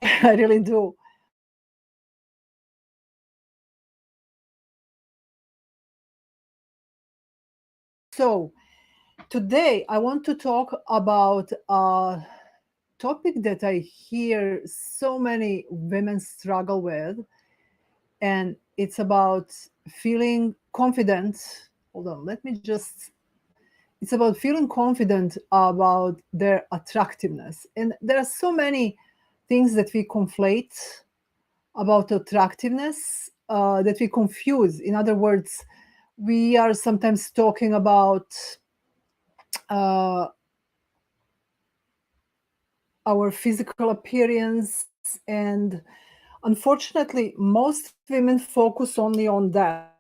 I really do. So today I want to talk about a topic that I hear so many women struggle with, and it's about feeling confident. Hold on, let me just. It's about feeling confident about their attractiveness. And there are so many things that we conflate about attractiveness that we confuse. In other words, we are sometimes talking about uh, our physical appearance, and unfortunately, most women focus only on that.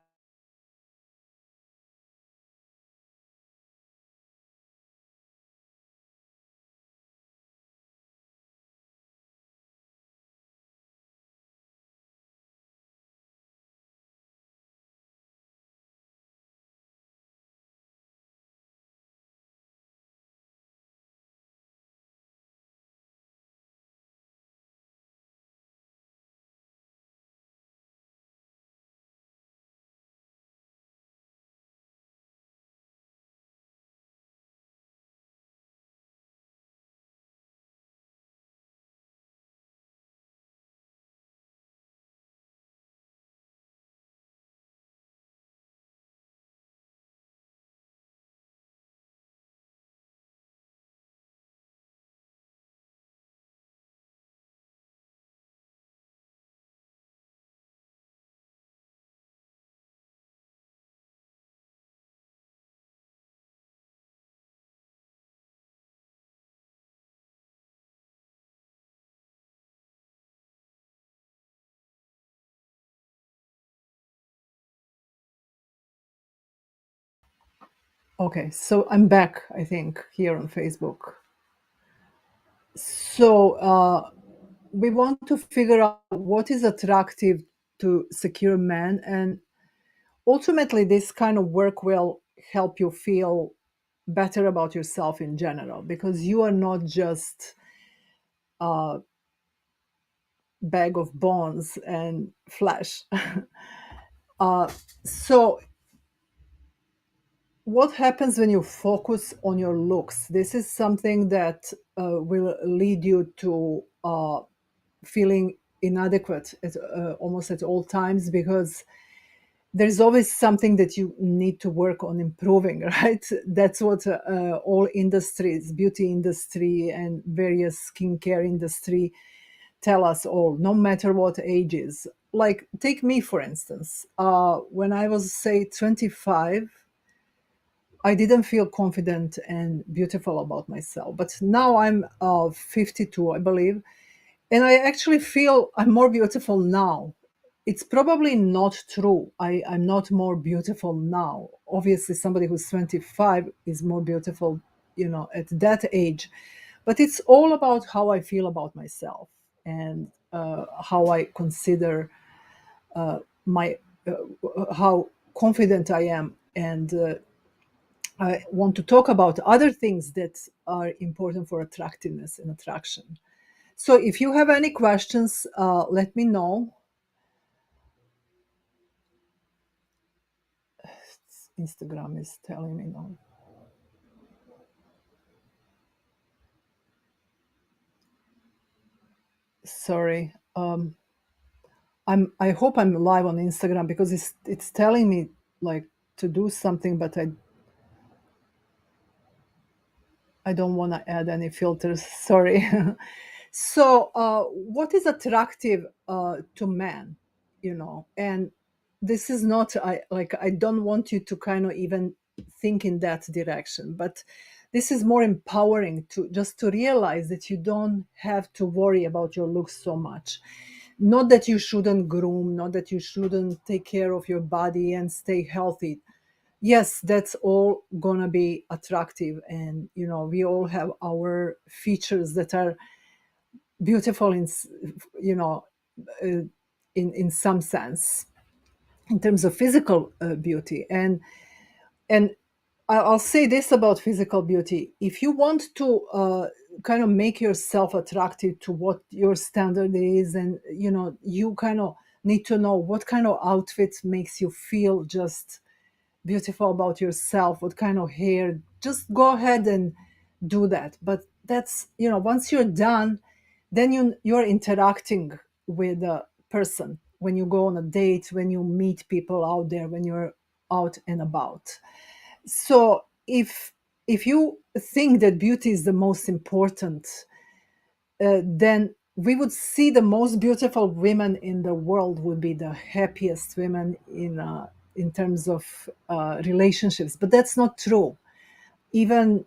Okay, so I'm back, I think, here on Facebook. So we want to figure out what is attractive to secure men, and ultimately, this kind of work will help you feel better about yourself in general because you are not just a bag of bones and flesh. uh, so, what happens when you focus on your looks? This is something that will lead you to feeling inadequate almost at all times because there's always something that you need to work on improving, right? That's what all industries, beauty industry and various skincare industry tell us all, no matter what ages. Like take me for instance, when I was say 25, I didn't feel confident and beautiful about myself, but now I'm 52, I believe, and I actually feel I'm more beautiful now. It's probably not true. I'm not more beautiful now. Obviously, somebody who's 25 is more beautiful, at that age. But it's all about how I feel about myself and how I consider my how confident I am. And I want to talk about other things that are important for attractiveness and attraction. So if you have any questions, let me know. Instagram is telling me no. Sorry. I hope I'm live on Instagram because it's telling me like to do something, but I don't want to add any filters. Sorry. So, what is attractive to men? And this is not. I don't want you to kind of even think in that direction, but this is more empowering to just to realize that you don't have to worry about your looks so much. Not that you shouldn't groom, not that you shouldn't take care of your body and stay healthy. Yes, that's all gonna be attractive, and we all have our features that are beautiful you know uh, in some sense in terms of physical beauty. And I'll say this about physical beauty: if you want to kind of make yourself attractive to what your standard is, and you kind of need to know what kind of outfit makes you feel just beautiful about yourself, what kind of hair. Just go ahead and do that. But that's, once you're done, then you're interacting with a person when you go on a date, when you meet people out there, when you're out and about. So if you think that beauty is the most important, then we would see the most beautiful women in the world would be the happiest women in terms of relationships. But that's not true. Even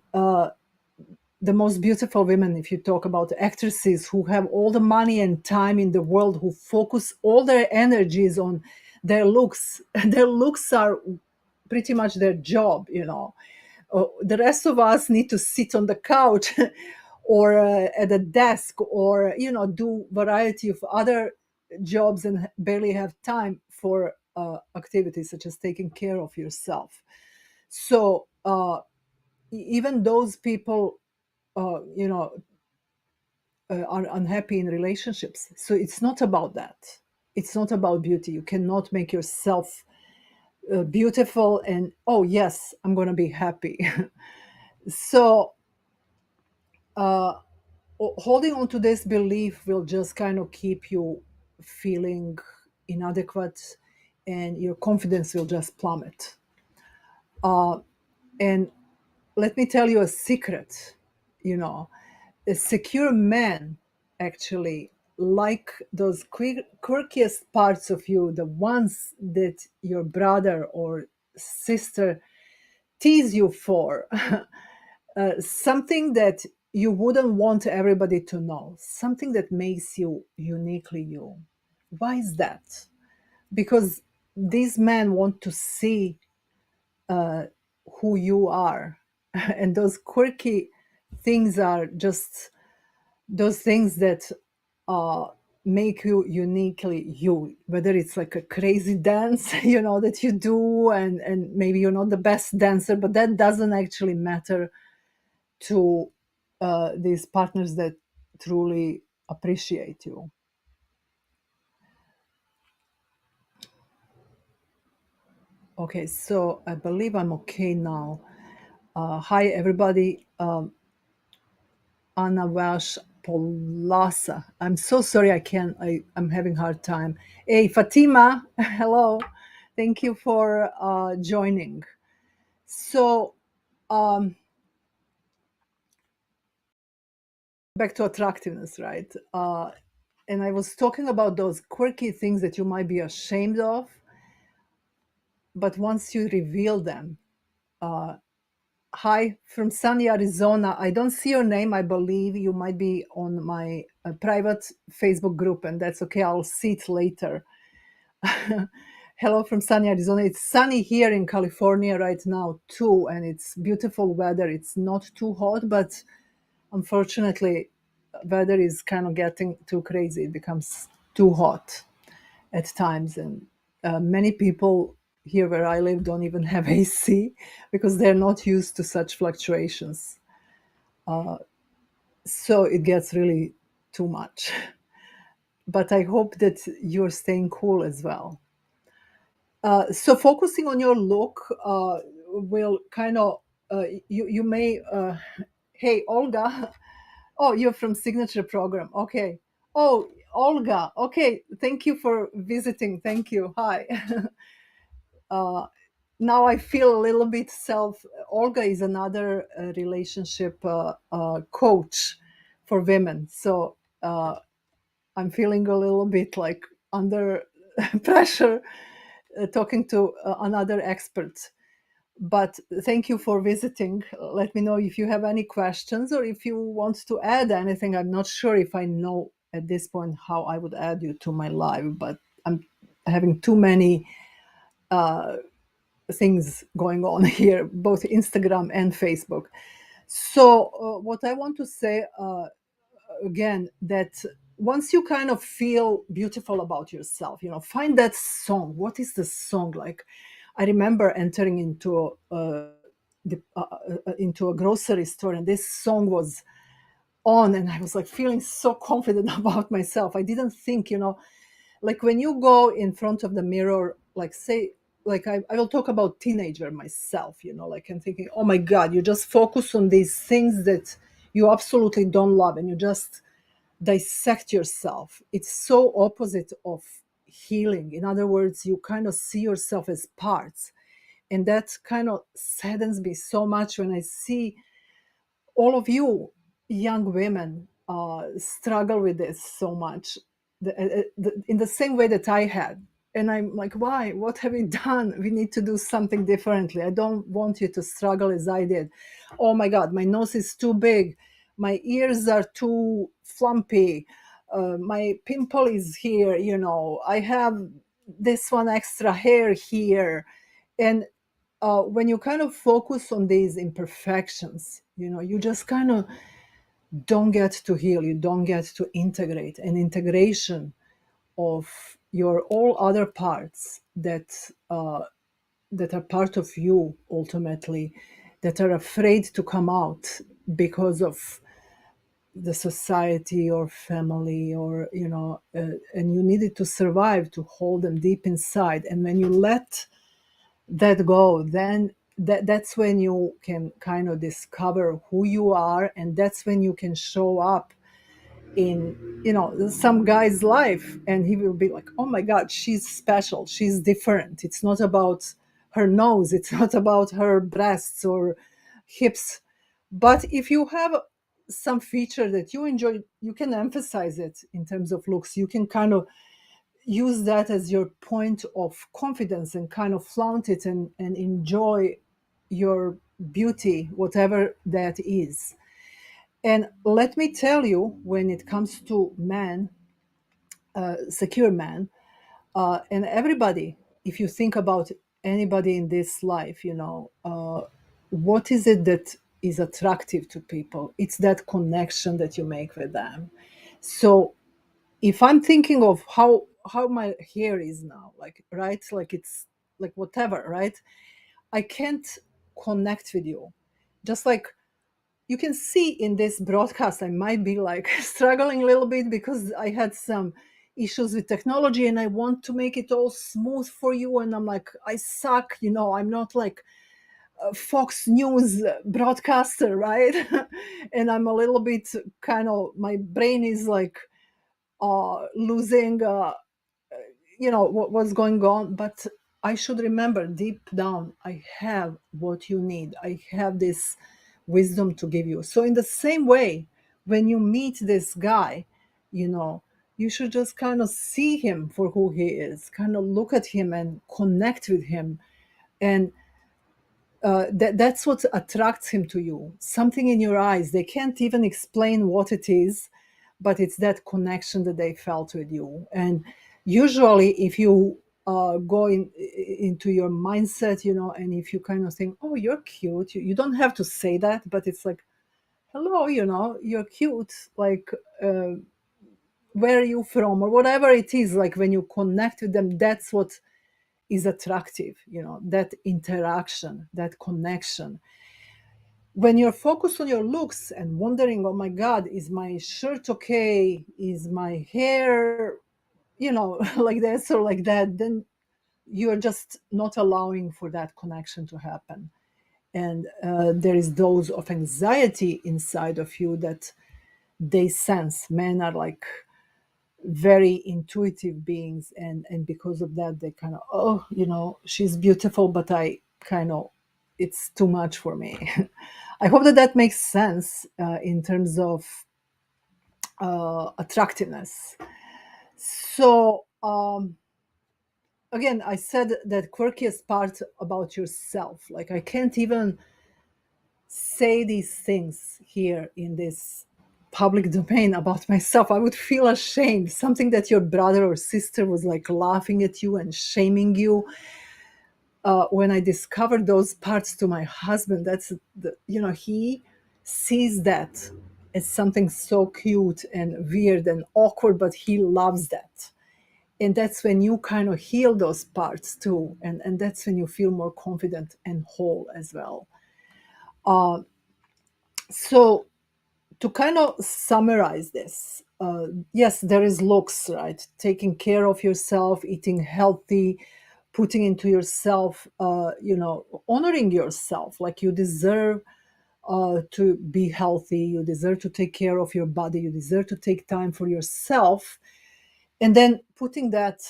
the most beautiful women, if you talk about actresses who have all the money and time in the world, who focus all their energies on their looks, their looks are pretty much their job. The rest of us need to sit on the couch or at a desk, or do variety of other jobs and barely have time for activities such as taking care of yourself. So even those people uh, you know are unhappy in relationships. So it's not about that. It's not about beauty. You cannot make yourself beautiful and, oh yes, I'm going to be happy. So uh, holding on to this belief will just kind of keep you feeling inadequate, and your confidence will just plummet. And let me tell you a secret. A secure man actually like those quirkiest parts of you, the ones that your brother or sister tease you for. Something that you wouldn't want everybody to know, something that makes you uniquely you. Why is that? Because these men want to see who you are. And those quirky things are just those things that uh, make you uniquely you, whether it's like a crazy dance that you do, and maybe you're not the best dancer, but that doesn't actually matter to these partners that truly appreciate you. Okay, so I believe I'm okay now. Hi, everybody. Anna Vash Polasa. I'm so sorry I'm having hard time. Hey, Fatima, hello. Thank you for joining. So, um, back to attractiveness, right? And I was talking about those quirky things that you might be ashamed of, but once you reveal them, hi from sunny Arizona. I don't see your name. I believe you might be on my private Facebook group, and that's okay. I'll see it later. Hello from sunny Arizona. It's sunny here in California right now too, and it's beautiful weather. It's not too hot, but unfortunately, weather is kind of getting too crazy. It becomes too hot at times, and many people here where I live don't even have AC because they're not used to such fluctuations. So it gets really too much. But I hope that you're staying cool as well. So focusing on your look will kind of you may hey Olga. Oh, you're from Signature Program. Okay. Oh, Olga. Okay. Thank you for visiting. Thank you. Hi. uh, Now I feel a little bit self. Olga is another relationship coach for women. So I'm feeling a little bit like under pressure talking to another expert. But thank you for visiting. Let me know if you have any questions or if you want to add anything. I'm not sure if I know at this point how I would add you to my live, but I'm having too many things going on here, both Instagram and Facebook. So, what I want to say again, that once you kind of feel beautiful about yourself, find that song. What is the song like? I remember entering into into a grocery store, and this song was on, and I was like feeling so confident about myself. I didn't think, like when you go in front of the mirror, like say, like I will talk about teenager myself, like I'm thinking, oh my God, you just focus on these things that you absolutely don't love, and you just dissect yourself. It's so opposite of healing. In other words, you kind of see yourself as parts. And that kind of saddens me so much when I see all of you young women struggle with this so much, in the same way that I had. And I'm like, why? What have we done? We need to do something differently. I don't want you to struggle as I did. Oh my God, my nose is too big. My ears are too flumpy. My pimple is here. I have this one extra hair here. And when you kind of focus on these imperfections, you just kind of don't get to heal, you don't get to integrate. And integration of your all other parts that are part of you ultimately, that are afraid to come out because of the society or family, or and you needed to survive to hold them deep inside. And when you let that go, then that's when you can kind of discover who you are, and that's when you can show up in some guy's life, and he will be like, oh my God, she's special, she's different. It's not about her nose, it's not about her breasts or hips. But if you have some feature that you enjoy, you can emphasize it in terms of looks. You can kind of use that as your point of confidence and kind of flaunt it, and enjoy your beauty, whatever that is. And let me tell you, when it comes to men, secure men, and everybody, if you think about anybody in this life, what is it that is attractive to people? It's that connection that you make with them. So if I'm thinking of how my hair is now, like, right, like it's like whatever, right, I can't connect with you. Just like you can see in this broadcast, I might be like struggling a little bit because I had some issues with technology, and I want to make it all smooth for you, and I'm like, I suck, I'm not like a Fox News broadcaster, right? And I'm a little bit kind of, my brain is like losing what's going on. But I should remember deep down, I have what you need, I have this wisdom to give you. So in the same way, when you meet this guy, you know you should just kind of see him for who he is, kind of look at him and connect with him. And that's what attracts him to you. Something in your eyes. They can't even explain what it is, but it's that connection that they felt with you. And usually, if you go into your mindset, and if you kind of think, "Oh, you're cute," you don't have to say that, but it's like, "Hello, you're cute." Like, where are you from, or whatever it is. Like when you connect with them, that's what is attractive. That interaction, that connection. When you're focused on your looks and wondering, oh my God, is my shirt okay, is my hair like this or like that, then you're just not allowing for that connection to happen. And there is dose of anxiety inside of you that they sense. Men are like very intuitive beings, and because of that, they kind of, oh, she's beautiful, but I kind of, it's too much for me. I hope that that makes sense in terms of attractiveness. So again, I said that quirkiest part about yourself, like I can't even say these things here in this public domain about myself. I would feel ashamed. Something that your brother or sister was like laughing at you and shaming you. When I discovered those parts to my husband, that's he sees that as something so cute and weird and awkward, but he loves that. And that's when you kind of heal those parts too, and that's when you feel more confident and whole as well. Uh, so to kind of summarize this, yes, there is looks, right? Taking care of yourself, eating healthy, putting into yourself, honoring yourself, like you deserve to be healthy, you deserve to take care of your body, you deserve to take time for yourself, and then putting that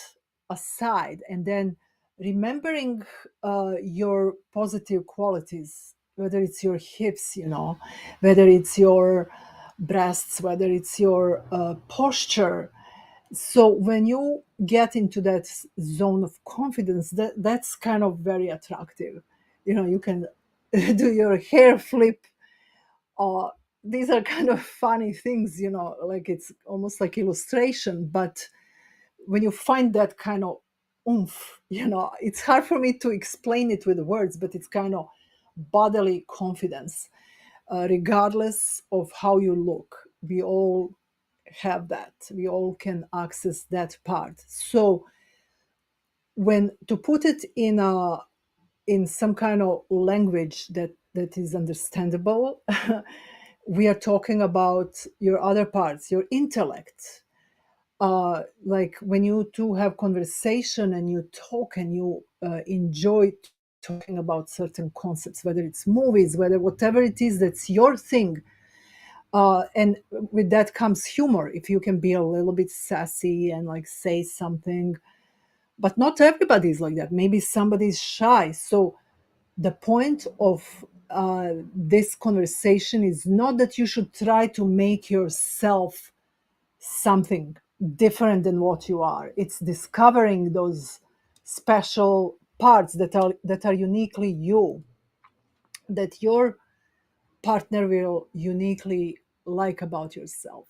aside, and then remembering your positive qualities, whether it's your hips, whether it's your breasts, whether it's your posture. So when you get into that zone of confidence, that's kind of very attractive. You can do your hair flip. uh, these are kind of funny things, like it's almost like illustration, but when you find that kind of oomph, it's hard for me to explain it with words, but it's kind of bodily confidence, regardless of how you look. We all have that. We all can access that part. So when to put it in some kind of language that is understandable, we are talking about your other parts, your intellect. Like when you two have conversation and you talk and you enjoy talking about certain concepts, whether it's movies, whether whatever it is that's your thing. And with that comes humor. If you can be a little bit sassy and like say something, but not everybody is like that. Maybe somebody's shy. So the point of this conversation is not that you should try to make yourself something different than what you are. It's discovering those special parts that are uniquely you, that your partner will uniquely like about yourself.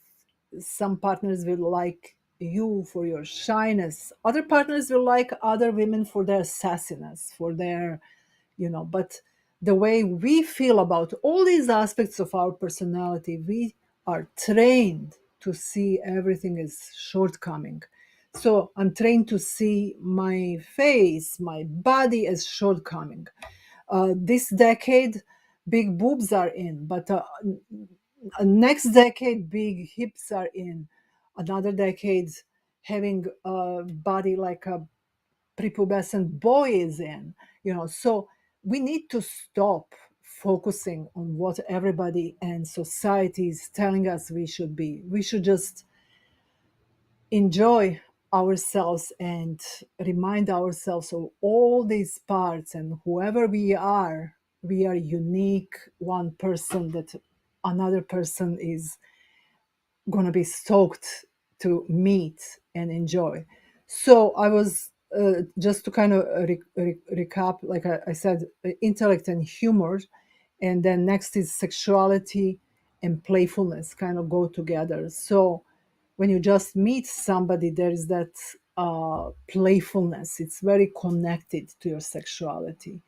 Some partners will like you for your shyness. Other partners will like other women for their sassiness, for their, but the way we feel about all these aspects of our personality, we are trained to see everything as shortcoming. So I'm trained to see my face, my body as shortcoming. This decade, big boobs are in, but next decade, big hips are in. Another decade, having a body like a prepubescent boy is in. So we need to stop focusing on what everybody and society is telling us we should be. We should just enjoy ourselves and remind ourselves of all these parts, and whoever we are unique, one person that another person is going to be stoked to meet and enjoy. So I was just to kind of recap, like I said, intellect and humor, and then next is sexuality and playfulness kind of go together. So when you just meet somebody, there is that playfulness. It's very connected to your sexuality,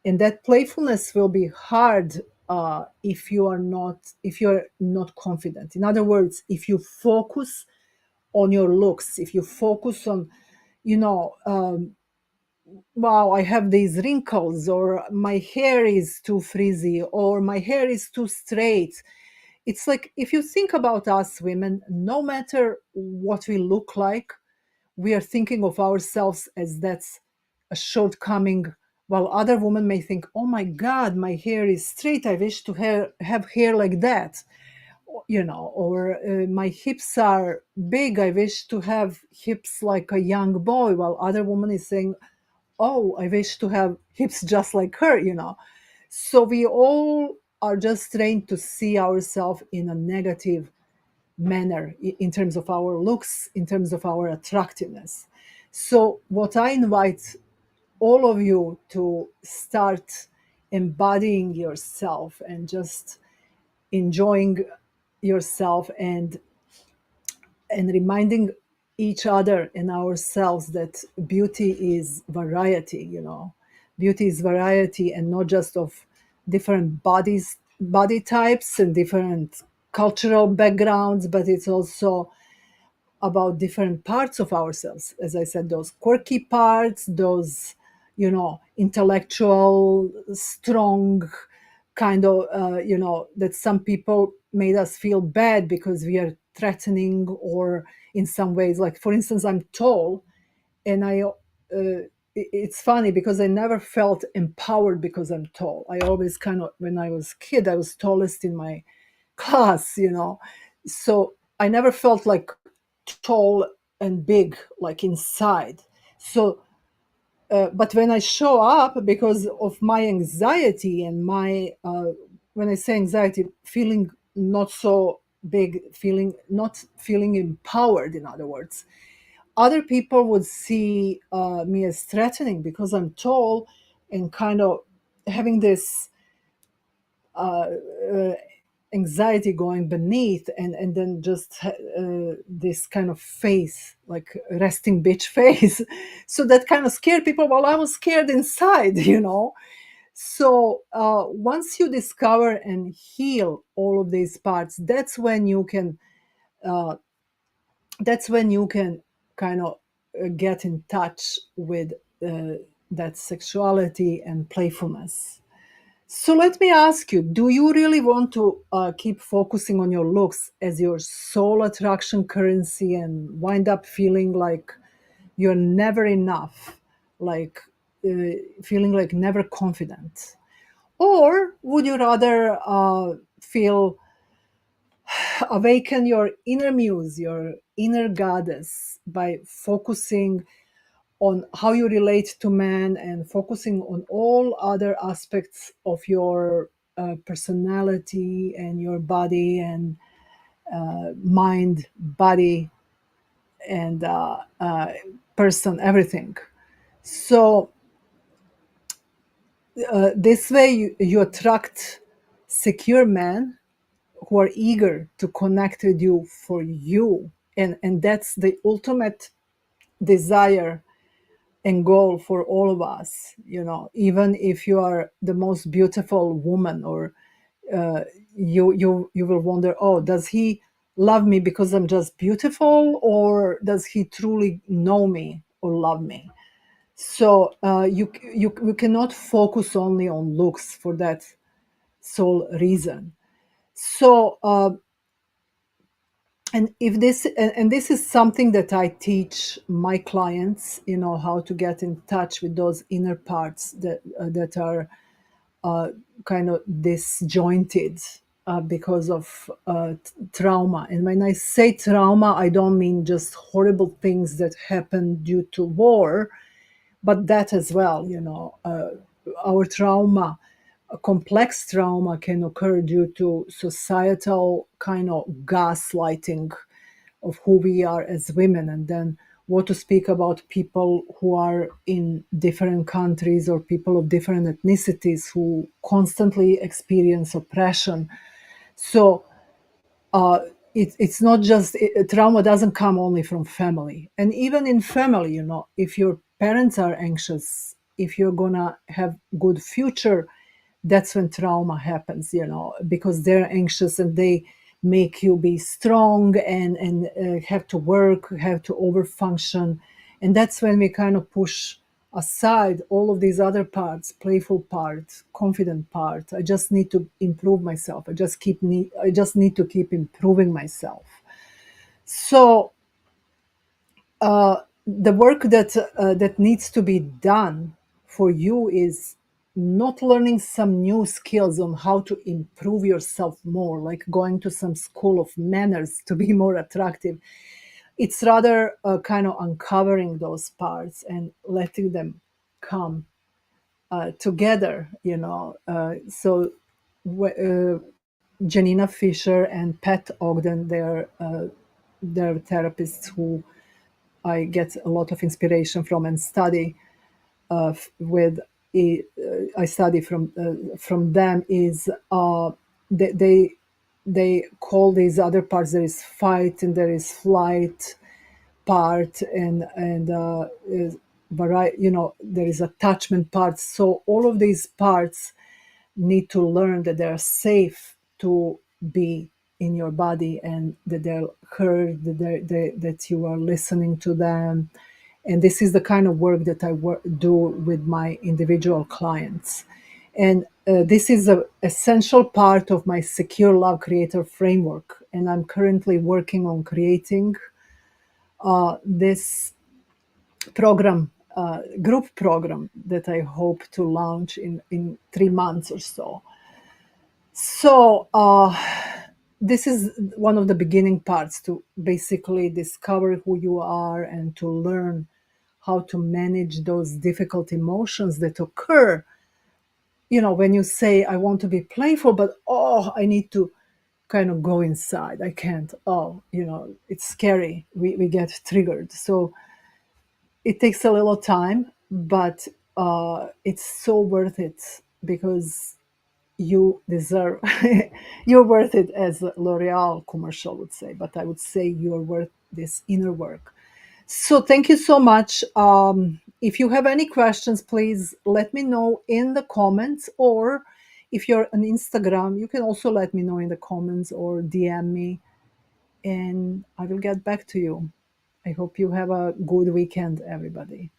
and that playfulness will be hard if you're not confident. In other words, if you focus on your looks, if you focus on, you know um, wow, I have these wrinkles, or my hair is too frizzy, or my hair is too straight. It's like, if you think about us women, no matter what we look like, we are thinking of ourselves as that's a shortcoming, while other women may think, oh my God, my hair is straight. I wish to have hair like that. Or my hips are big. I wish to have hips like a young boy, while other woman is saying, oh, I wish to have hips just like her. So we all are just trained to see ourselves in a negative manner in terms of our looks, in terms of our attractiveness. So, what I invite all of you to start embodying yourself and just enjoying yourself, and reminding each other and ourselves that beauty is variety. Beauty is variety, and not just of different body types and different cultural backgrounds, but it's also about different parts of ourselves. As I said, those quirky parts, those intellectual, strong kind of that some people made us feel bad because we are threatening, or in some ways, like for instance, I'm tall, and it's funny because I never felt empowered because I'm tall. I always kind of, when I was a kid, I was tallest in my class, so I never felt like tall and big, like inside. So but when I show up, because of my anxiety and my when I say anxiety, feeling not so big, feeling not feeling empowered, in other words, other people would see me as threatening because I'm tall, and kind of having this uh, uh, anxiety going beneath, and then just this kind of face, like resting bitch face. So that kind of scared people. Well, I was scared inside, So once you discover and heal all of these parts, uh, that's when you can kind of get in touch with uh, that sexuality and playfulness. So let me ask you, do you really want to keep focusing on your looks as your sole attraction currency and wind up feeling like you're never enough, like feeling like never confident? Or would you rather feel awaken your inner muse, your inner goddess, by focusing on how you relate to men and focusing on all other aspects of your personality and your body and mind, body, and person, everything. So this way you attract secure men who are eager to connect with you for you. And that's the ultimate desire and goal for all of us, even if you are the most beautiful woman, or uh, you will wonder, oh, does he love me because I'm just beautiful, or does he truly know me or love me? So you cannot focus only on looks for that sole reason. So and if this and this is something that I teach my clients, how to get in touch with those inner parts that are kind of disjointed because of trauma. And when I say trauma, I don't mean just horrible things that happen due to war, but that as well. Our trauma, a complex trauma, can occur due to societal kind of gaslighting of who we are as women. And then what to speak about people who are in different countries, or people of different ethnicities who constantly experience oppression. So uh, it's not just trauma doesn't come only from family. And even in family, if your parents are anxious, if you're gonna have good future, that's when trauma happens, because they're anxious and they make you be strong and have to work, have to overfunction. And that's when we kind of push aside all of these other parts, playful part, confident part. I just need to improve myself. I just need to keep improving myself. So the work that needs to be done for you is not learning some new skills on how to improve yourself more, like going to some school of manners to be more attractive. It's rather kind of uncovering those parts and letting them come together, so Janina Fisher and Pat Ogden, they're therapists who I get a lot of inspiration from and study with. I study from them is they, they they call these other parts. There is fight and there is flight part, and there is attachment parts. So all of these parts need to learn that they're safe to be in your body, and that they're heard, that you are listening to them. And this is the kind of work that I do with my individual clients. And this is an essential part of my Secure Love Creator framework, and I'm currently working on creating this program, group program that I hope to launch in 3 months or so. So this is one of the beginning parts to basically discover who you are and to learn how to manage those difficult emotions that occur. When you say, I want to be playful, but I need to kind of go inside. I can't. It's scary. We get triggered. So it takes a little time, but it's so worth it because you deserve you're worth it, as L'Oreal commercial would say, but I would say you're worth this inner work. So thank you so much. If you have any questions, please let me know in the comments, or if you're on Instagram, you can also let me know in the comments or DM me, and I will get back to you. I hope you have a good weekend, everybody.